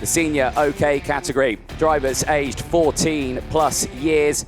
The senior OK category. Drivers aged 14 plus years.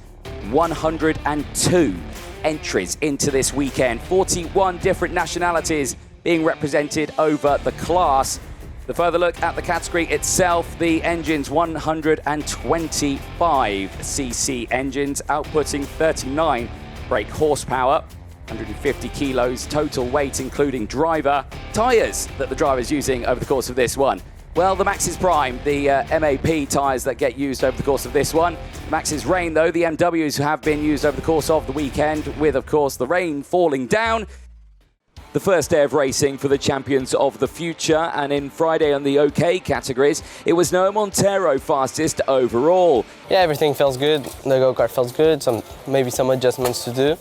102 entries into this weekend. 41 different nationalities being represented over the class. The further look at the category itself, the engines 125 cc engines, outputting 39 brake horsepower, 150 kilos total weight including driver. Tyres that the driver's using over the course of this one. Well, the Maxxis Prime, the MAP tyres that get used over the course of this one. Maxxis Rain, though, the MWs have been used over the course of the weekend, with, of course, the rain falling down. The first day of racing for the champions of the future, and in Friday on the OK categories, it was Noah Monteiro fastest overall. Yeah, everything feels good. The go-kart feels good. Maybe some adjustments to do.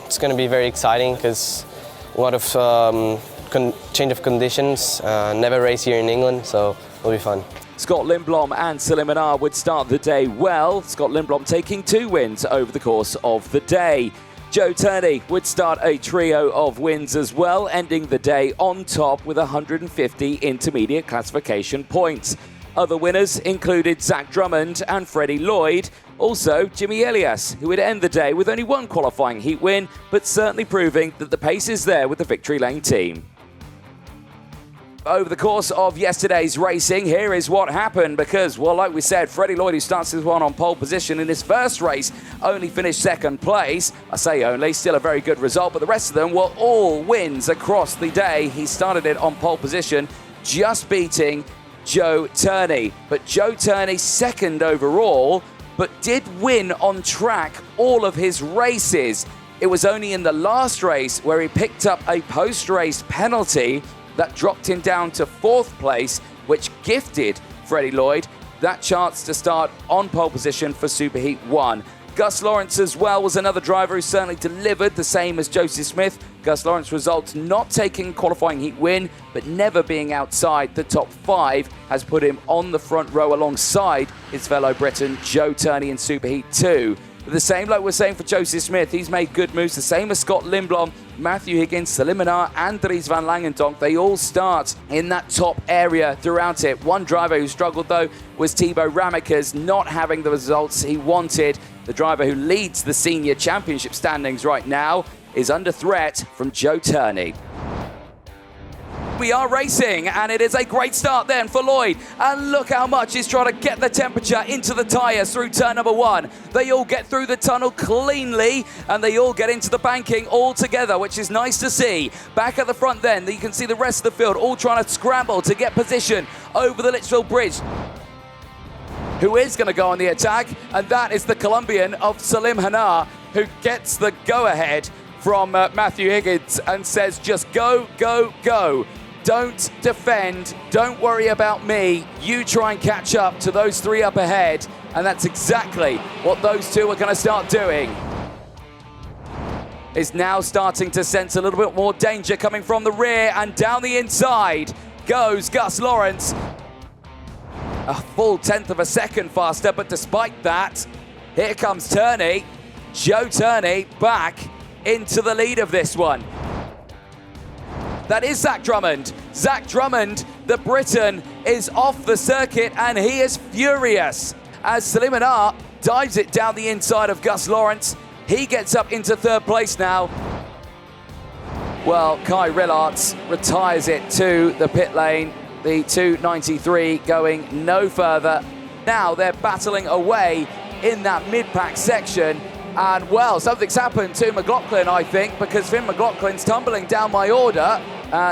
It's going to be very exciting because a lot of change of conditions. Never race here in England, so it'll be fun. Scott Lindblom and Salim Hanna would start the day well. Scott Lindblom taking 2 wins over the course of the day. Joe Turney would start a trio of wins as well, ending the day on top with 150 intermediate classification points. Other winners included Zach Drummond and Freddie Lloyd. Also, Jimmy Elias, who would end the day with only 1 qualifying heat win, but certainly proving that the pace is there with the Victory Lane team. Over the course of yesterday's racing, here is what happened because, well, like we said, Freddie Lloyd, who starts this one on pole position in his first race, only finished 2nd place. I say only, still a very good result, but the rest of them were all wins across the day. He started it on pole position, just beating Joe Turney. But Joe Turney 2nd overall, but did win on track all of his races. It was only in the last race where he picked up a post-race penalty that dropped him down to 4th place, which gifted Freddie Lloyd that chance to start on pole position for Superheat 1. Gus Lawrence as well was another driver who certainly delivered, the same as Joseph Smith. Gus Lawrence results not taking qualifying heat win, but never being outside the top 5 has put him on the front row alongside his fellow Briton Joe Turney in Superheat 2. But the same like we're saying for Joseph Smith, he's made good moves, the same as Scott Lindblom, Matthew Higgins, Salim Hanna and Dries van Langendonk. They all start in that top area throughout it. One driver who struggled though was Thibaut Ramekers, not having the results he wanted. The driver who leads the senior championship standings right now is under threat from Joe Turney. We are racing, and it is a great start then for Lloyd. And look how much he's trying to get the temperature into the tyres through turn number 1. They all get through the tunnel cleanly, and they all get into the banking all together, which is nice to see. Back at the front then, you can see the rest of the field all trying to scramble to get position over the Litchfield Bridge. Who is going to go on the attack, and that is the Colombian of Salim Hanna, who gets the go-ahead from Matthew Higgins and says, just go, go, go. Don't defend, don't worry about me, you try and catch up to those 3 up ahead, and that's exactly what those 2 are going to start doing. Is now starting to sense a little bit more danger coming from the rear, and down the inside goes Gus Lawrence. A full 1/10 of a second faster, but despite that, here comes Turney. Joe Turney back into the lead of this one. That is Zach Drummond. Zach Drummond, the Briton, is off the circuit and he is furious as Salim Hanna dives it down the inside of Gus Lawrence. He gets up into 3rd place now. Well, Kai Rillarts retires it to the pit lane. The 293 going no further. Now they're battling away in that mid-pack section. And, well, something's happened to McLaughlin, I think, because Finn McLaughlin's tumbling down my order.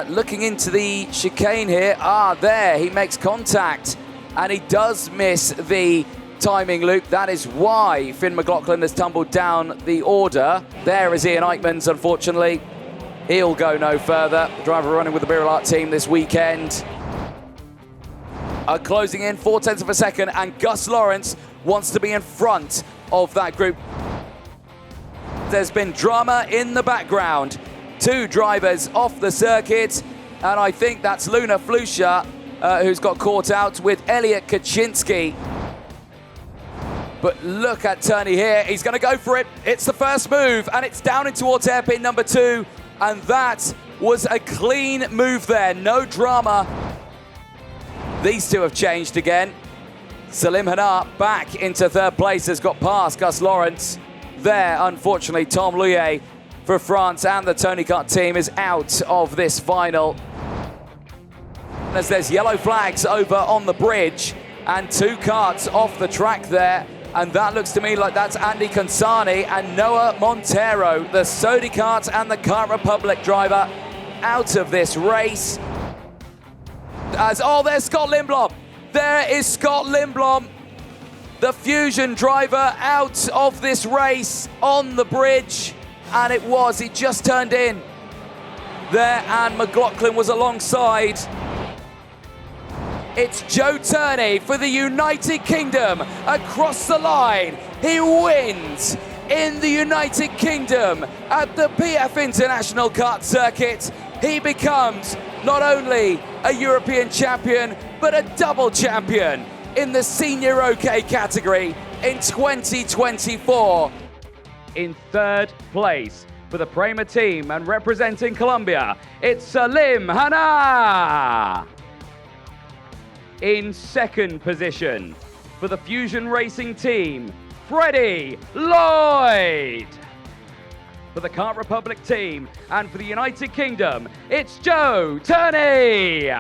Looking into the chicane here. There, he makes contact. And he does miss the timing loop. That is why Finn McLaughlin has tumbled down the order. There is Ian Eichmans, unfortunately. He'll go no further. The driver running with the Birillard team this weekend. Closing in 4/10 of a second, and Gus Lawrence wants to be in front of that group. There's been drama in the background. 2 drivers off the circuit, and I think that's Luna Flusha who's got caught out with Elliot Kaczynski. But look at Turney here. He's going to go for it. It's the first move, and it's down in towards hairpin number 2, and that was a clean move there. No drama. These two have changed again. Salim Hanna back into third place, has got past Gus Lawrence. There, unfortunately, Tom Lloyd for France and the Turney Kart team is out of this final. As there's yellow flags over on the bridge and two karts off the track there. And that looks to me like that's Andy Consani and Noah Monteiro, the Sodi Kart and the Kart Republic driver, out of this race. There's Scott Lindblom. There is Scott Lindblom, the Fusion driver, out of this race on the bridge. And he just turned in there, and McLaughlin was alongside. It's Joe Turney for the United Kingdom across the line. He wins in the United Kingdom at the PF International Kart Circuit. He becomes not only a European champion, but a double champion in the Senior OK category in 2024. In third place for the Prema team and representing Colombia, it's Salim Hanna. In second position for the Fusion Racing team, Freddie, Lloyd. For the Kart Republic team and for the United Kingdom, it's Joe Turney.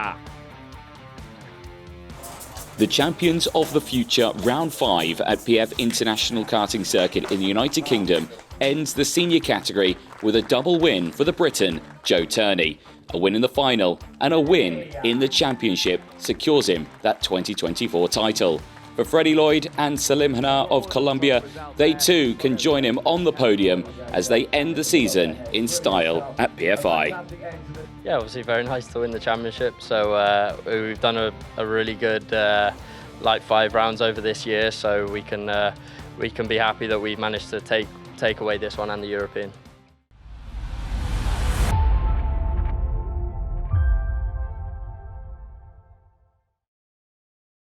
The champions of the future round 5 at PF International Karting Circuit in the United Kingdom ends the senior category with a double win for the Briton, Joe Turney. A win in the final and a win in the championship secures him that 2024 title. For Freddie, Lloyd and Salim Hanna of Colombia, they too can join him on the podium as they end the season in style at PFI. Yeah, obviously very nice to win the championship. So we've done a really good like 5 rounds over this year, so we can be happy that we've managed to take away this one and the European.